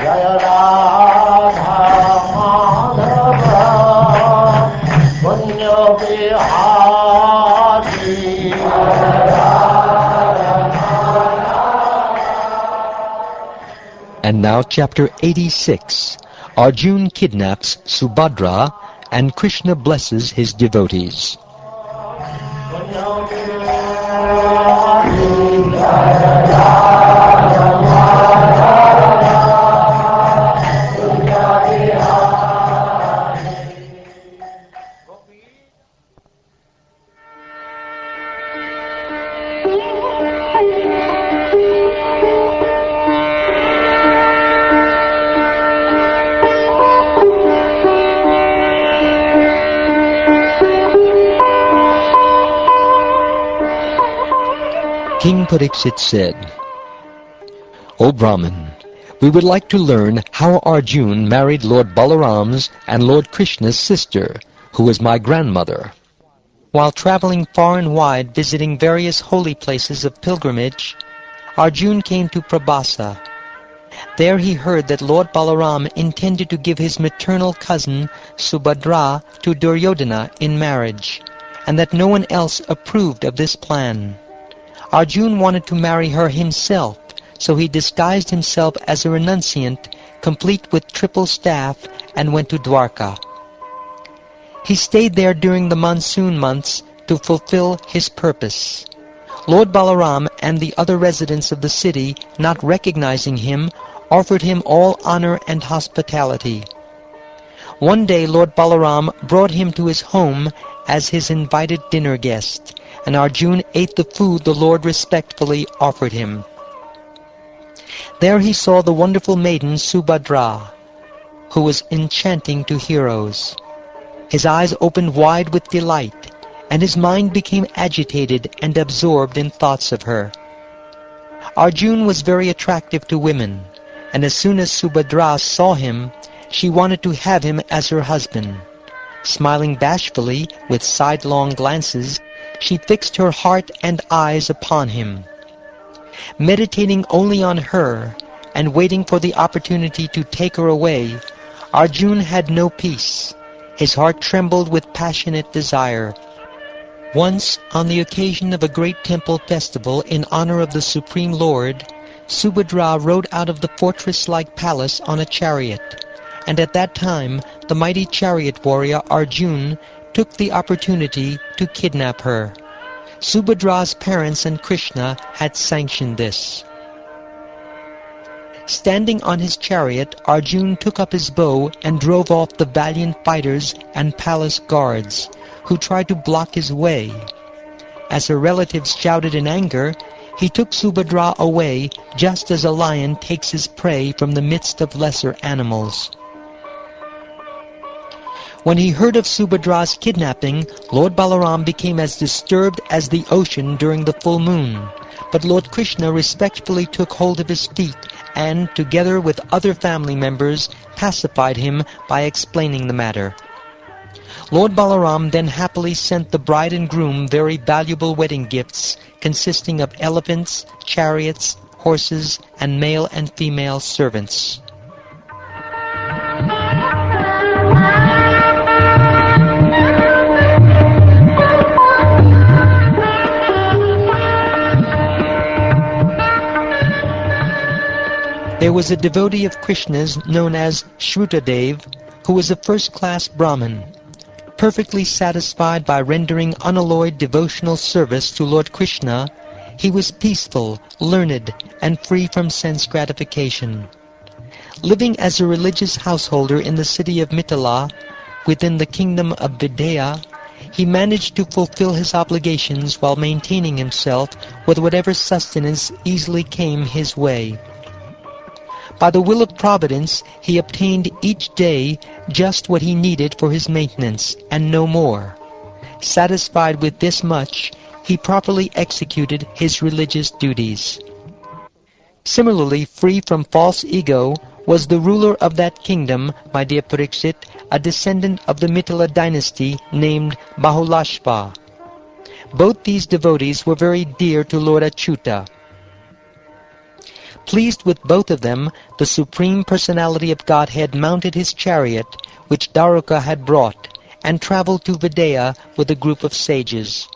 Jaya Radha Madhava Punya Bihari. And now chapter 86. Arjuna kidnaps Subhadra and Krishna blesses his devotees. King Pariksit said, O Brahmin, we would like to learn how Arjuna married Lord Balaram's and Lord Krishna's sister, who was my grandmother. While traveling far and wide visiting various holy places of pilgrimage, Arjuna came to Prabhasa. There he heard that Lord Balaram intended to give his maternal cousin Subhadra to Duryodhana in marriage, and that no one else approved of this plan. Arjuna wanted to marry her himself, so he disguised himself as a renunciant, complete with triple staff, and went to Dwarka. He stayed there during the monsoon months to fulfill his purpose. Lord Balaram and the other residents of the city, not recognizing him, offered him all honor and hospitality. One day Lord Balaram brought him to his home as his invited dinner guest, and Arjuna ate the food the Lord respectfully offered him. There he saw the wonderful maiden Subhadra, who was enchanting to heroes. His eyes opened wide with delight, and his mind became agitated and absorbed in thoughts of her. Arjuna was very attractive to women, and as soon as Subhadra saw him, she wanted to have him as her husband. Smiling bashfully with sidelong glances, she fixed her heart and eyes upon him. Meditating only on her, and waiting for the opportunity to take her away, Arjuna had no peace. His heart trembled with passionate desire. Once, on the occasion of a great temple festival in honor of the Supreme Lord, Subhadra rode out of the fortress-like palace on a chariot, and at that time the mighty chariot warrior Arjuna took the opportunity to kidnap her. Subhadra's parents and Krishna had sanctioned this. Standing on his chariot, Arjuna took up his bow and drove off the valiant fighters and palace guards, who tried to block his way. As her relatives shouted in anger, he took Subhadra away just as a lion takes his prey from the midst of lesser animals. When he heard of Subhadra's kidnapping, Lord Balaram became as disturbed as the ocean during the full moon. But Lord Krishna respectfully took hold of his feet and, together with other family members, pacified him by explaining the matter. Lord Balaram then happily sent the bride and groom very valuable wedding gifts, consisting of elephants, chariots, horses, and male and female servants. There was a devotee of Krishna's known as Shrutadev, who was a first-class Brahmin. Perfectly satisfied by rendering unalloyed devotional service to Lord Krishna, he was peaceful, learned, and free from sense gratification. Living as a religious householder in the city of Mithila, within the kingdom of Videha, he managed to fulfill his obligations while maintaining himself with whatever sustenance easily came his way. By the will of Providence, he obtained each day just what he needed for his maintenance, and no more. Satisfied with this much, he properly executed his religious duties. Similarly, free from false ego, was the ruler of that kingdom, my dear Pariksit, a descendant of the Mithila dynasty named Bahulashva. Both these devotees were very dear to Lord Achyuta. Pleased with both of them, the Supreme Personality of Godhead mounted his chariot, which Daruka had brought, and traveled to Videha with a group of sages.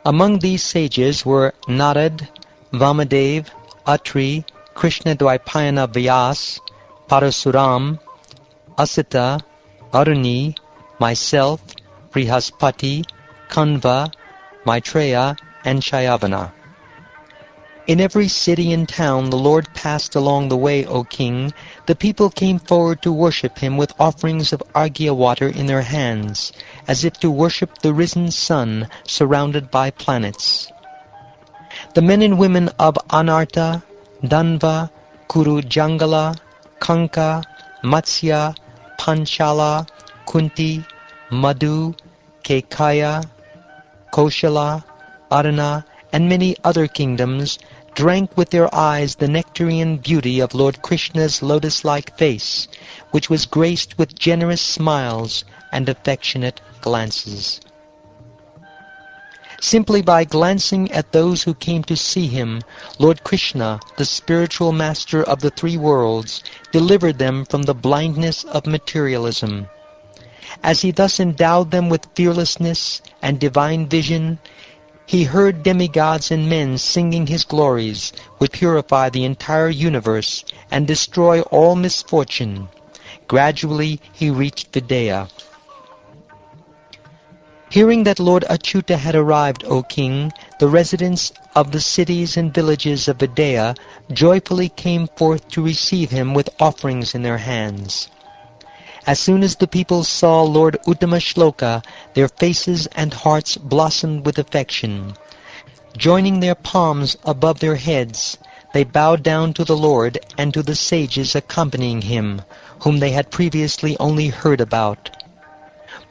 Among these sages were Narad, Vamadev, Atri, Krishna Dvaipayana Vyas, Parasuram, Asita, Aruni, myself, Brihaspati, Kanva, Maitreya, and Shayavana. In every city and town the Lord passed along the way, O king. The people came forward to worship him with offerings of arghya water in their hands, as if to worship the risen sun surrounded by planets. The men and women of Anarta, Danva, Kurujangala, Kanka, Matsya, Panchala, Kunti, Madhu, Kekaya, Koshala, Arana, and many other kingdoms drank with their eyes the nectarian beauty of Lord Krishna's lotus-like face, which was graced with generous smiles and affectionate glances. Simply by glancing at those who came to see him, Lord Krishna, the spiritual master of the three worlds, delivered them from the blindness of materialism. As he thus endowed them with fearlessness and divine vision, he heard demigods and men singing his glories, which purify the entire universe and destroy all misfortune. Gradually he reached Videha. Hearing that Lord Achyuta had arrived, O king, the residents of the cities and villages of Videha joyfully came forth to receive him with offerings in their hands. As soon as the people saw Lord Uttamashloka, their faces and hearts blossomed with affection. Joining their palms above their heads, they bowed down to the Lord and to the sages accompanying him, whom they had previously only heard about.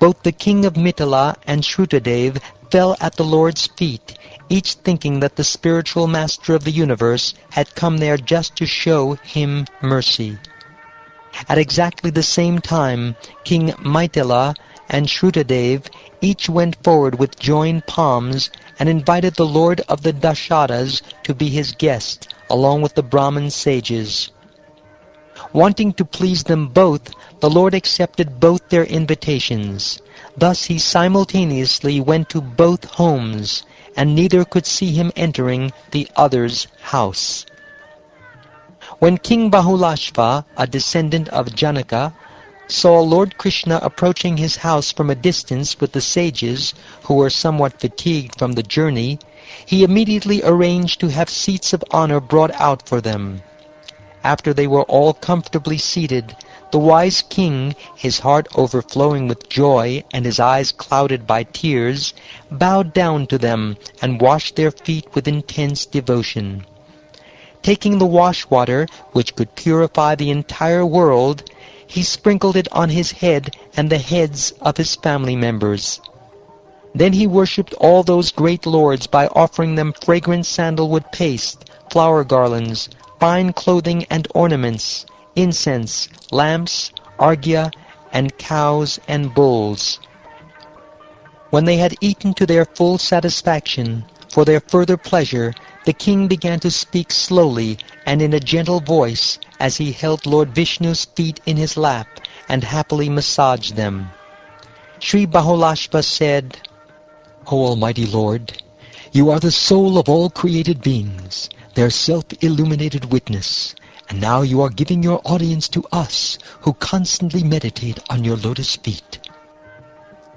Both the king of Mithila and Shrutadev fell at the Lord's feet, each thinking that the spiritual master of the universe had come there just to show him mercy. At exactly the same time, King Mithila and Shrutadev each went forward with joined palms and invited the Lord of the Dasharas to be his guest, along with the Brahmin sages. Wanting to please them both, the Lord accepted both their invitations. Thus he simultaneously went to both homes, and neither could see him entering the other's house. When King Bahulashva, a descendant of Janaka, saw Lord Krishna approaching his house from a distance with the sages, who were somewhat fatigued from the journey, he immediately arranged to have seats of honor brought out for them. After they were all comfortably seated, the wise king, his heart overflowing with joy and his eyes clouded by tears, bowed down to them and washed their feet with intense devotion. Taking the wash water, which could purify the entire world, he sprinkled it on his head and the heads of his family members. Then he worshipped all those great lords by offering them fragrant sandalwood paste, flower garlands, fine clothing and ornaments, incense, lamps, arghya, and cows and bulls. When they had eaten to their full satisfaction, for their further pleasure, the king began to speak slowly and in a gentle voice as he held Lord Vishnu's feet in his lap and happily massaged them. Sri Bahulashva said, "O Almighty Lord, you are the soul of all created beings, their self-illuminated witness, and now you are giving your audience to us who constantly meditate on your lotus feet.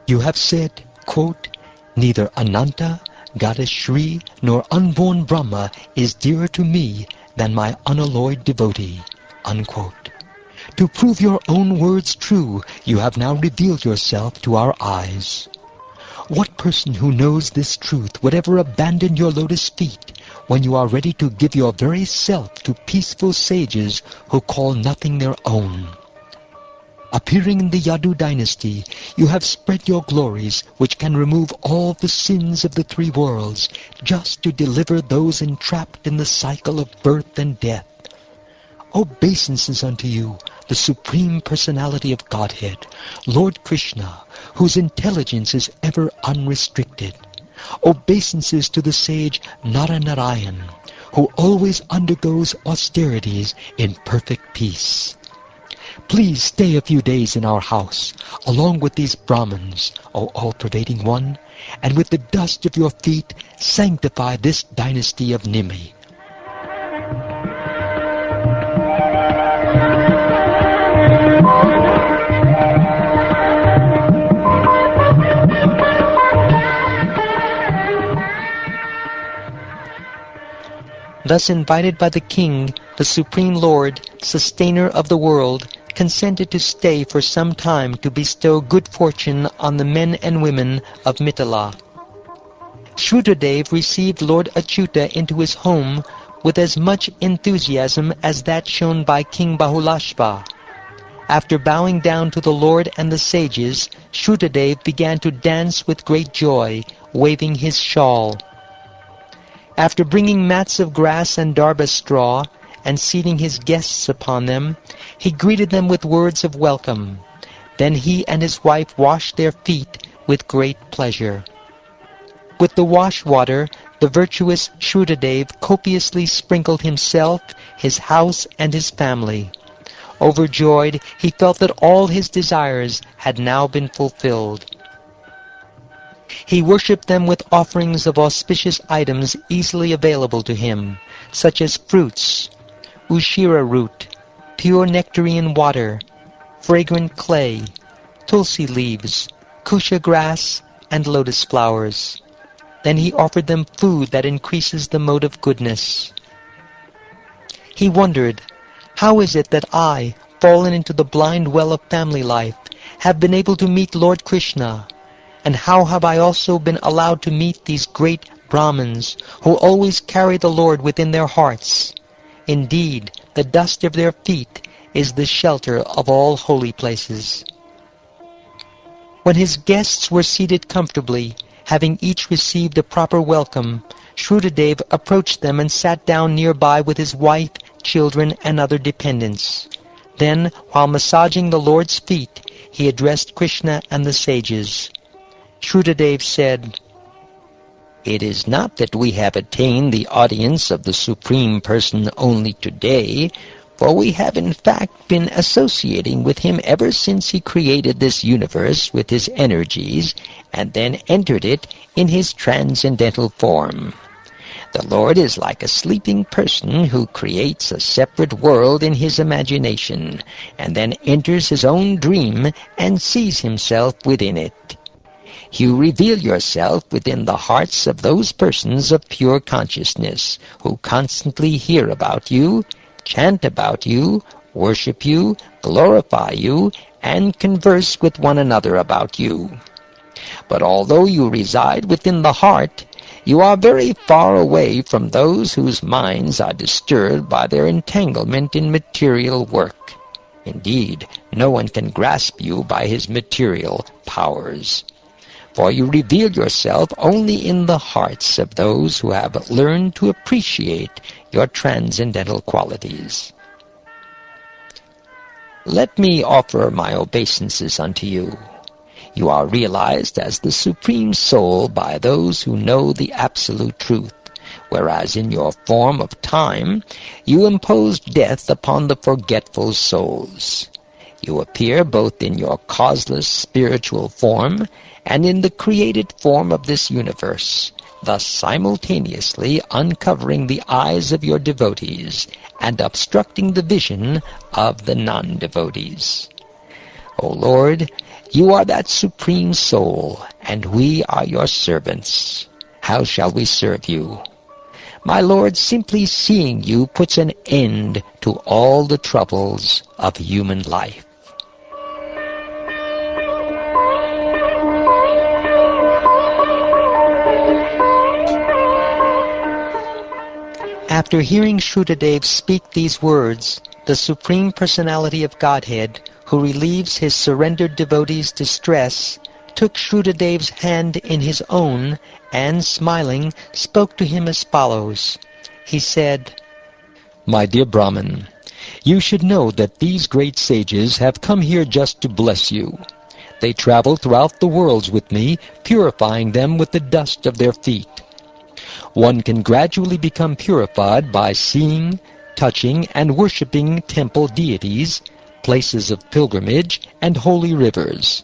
You have said, quote, neither Ananta, Goddess Shri, nor unborn Brahma is dearer to me than my unalloyed devotee." Unquote. To prove your own words true, you have now revealed yourself to our eyes. What person who knows this truth would ever abandon your lotus feet when you are ready to give your very self to peaceful sages who call nothing their own? Appearing in the Yadu dynasty, you have spread your glories, which can remove all the sins of the three worlds, just to deliver those entrapped in the cycle of birth and death. Obeisances unto you, the Supreme Personality of Godhead, Lord Krishna, whose intelligence is ever unrestricted. Obeisances to the sage Naranarayan, who always undergoes austerities in perfect peace. Please stay a few days in our house, along with these Brahmins, O all-pervading one, and with the dust of your feet sanctify this dynasty of Nimi. Thus invited by the king, the Supreme Lord, sustainer of the world, consented to stay for some time to bestow good fortune on the men and women of Mithila. Shrudadev received Lord Achyuta into his home with as much enthusiasm as that shown by King Bahulashva. After bowing down to the Lord and the sages, Shrudadev began to dance with great joy, waving his shawl. After bringing mats of grass and darba straw, and seating his guests upon them, he greeted them with words of welcome. Then he and his wife washed their feet with great pleasure. With the wash water, the virtuous Shrudadev copiously sprinkled himself, his house, and his family. Overjoyed, he felt that all his desires had now been fulfilled. He worshipped them with offerings of auspicious items easily available to him, such as fruits, ushira root, pure nectarine water, fragrant clay, tulsi leaves, kusha grass, and lotus flowers. Then he offered them food that increases the mode of goodness. He wondered, how is it that I, fallen into the blind well of family life, have been able to meet Lord Krishna? And how have I also been allowed to meet these great Brahmins, who always carry the Lord within their hearts? Indeed, the dust of their feet is the shelter of all holy places. When his guests were seated comfortably, having each received a proper welcome, Shrudadev approached them and sat down nearby with his wife, children, and other dependents. Then, while massaging the Lord's feet, he addressed Krishna and the sages. Shrudadev said, "It is not that we have attained the audience of the Supreme Person only today, for we have in fact been associating with him ever since he created this universe with his energies and then entered it in his transcendental form. The Lord is like a sleeping person who creates a separate world in his imagination and then enters his own dream and sees himself within it. You reveal yourself within the hearts of those persons of pure consciousness who constantly hear about you, chant about you, worship you, glorify you, and converse with one another about you. But although you reside within the heart, you are very far away from those whose minds are disturbed by their entanglement in material work. Indeed, no one can grasp you by his material powers. For you reveal yourself only in the hearts of those who have learned to appreciate your transcendental qualities. Let me offer my obeisances unto you. You are realized as the Supreme Soul by those who know the absolute truth, whereas in your form of time you imposed death upon the forgetful souls. You appear both in your causeless spiritual form and in the created form of this universe, thus simultaneously uncovering the eyes of your devotees and obstructing the vision of the non-devotees. O Lord, you are that Supreme Soul, and we are your servants. How shall we serve you? My Lord, simply seeing you puts an end to all the troubles of human life. After hearing Shrudadev speak these words, the Supreme Personality of Godhead, who relieves his surrendered devotees' distress, took Shrudadev's hand in his own and, smiling, spoke to him as follows. He said, "My dear Brahmin, you should know that these great sages have come here just to bless you. They travel throughout the worlds with me, purifying them with the dust of their feet. One can gradually become purified by seeing, touching, and worshipping temple deities, places of pilgrimage, and holy rivers.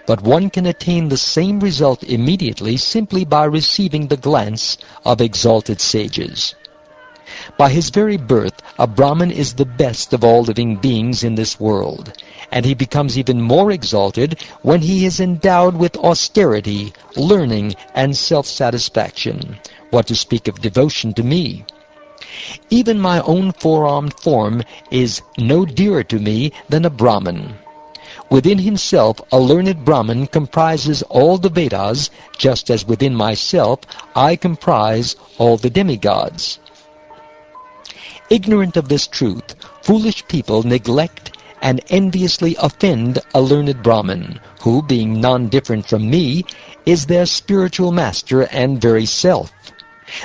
But one can attain the same result immediately simply by receiving the glance of exalted sages. By his very birth, a Brahmin is the best of all living beings in this world, and he becomes even more exalted when he is endowed with austerity, learning, and self-satisfaction, what to speak of devotion to me. Even my own four-armed form is no dearer to me than a Brahmin. Within himself, a learned Brahmin comprises all the Vedas, just as within myself I comprise all the demigods. Ignorant of this truth, foolish people neglect and enviously offend a learned Brahmin, who, being non-different from me, is their spiritual master and very self.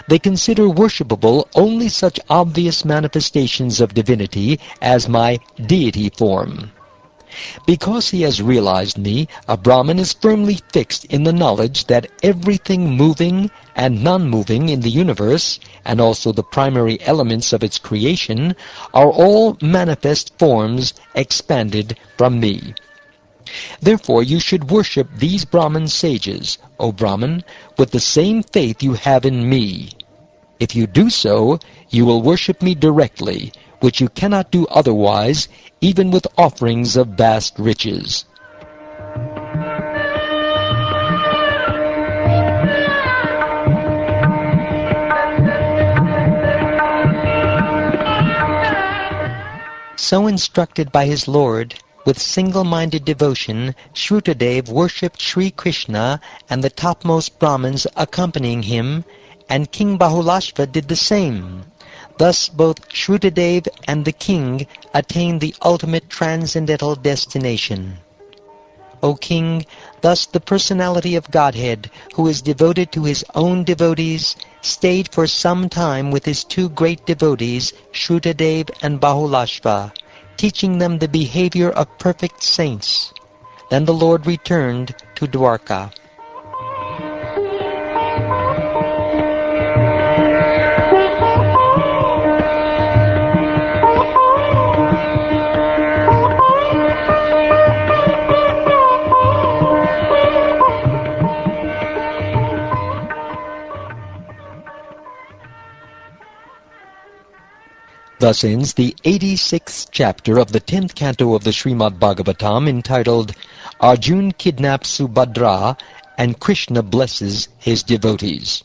They consider worshipable only such obvious manifestations of divinity as my deity form. Because he has realized me, a Brahmin is firmly fixed in the knowledge that everything moving and non-moving in the universe, and also the primary elements of its creation, are all manifest forms expanded from me. Therefore you should worship these Brahmin sages, O Brahmin, with the same faith you have in me. If you do so, you will worship me directly, which you cannot do otherwise, even with offerings of vast riches. So instructed by his Lord, with single-minded devotion, Shrutadev worshipped Sri Krishna and the topmost Brahmins accompanying him, and King Bahulashva did the same. Thus both Shrutadev and the king attained the ultimate transcendental destination. O king, thus the personality of Godhead, who is devoted to his own devotees, stayed for some time with his two great devotees, Shrutadev and Bahulashva, teaching them the behavior of perfect saints. Then the Lord returned to Dwarka. Thus ends the 86th chapter of the 10th canto of the Srimad Bhagavatam, entitled Arjuna Kidnaps Subhadra and Krishna Blesses His Devotees.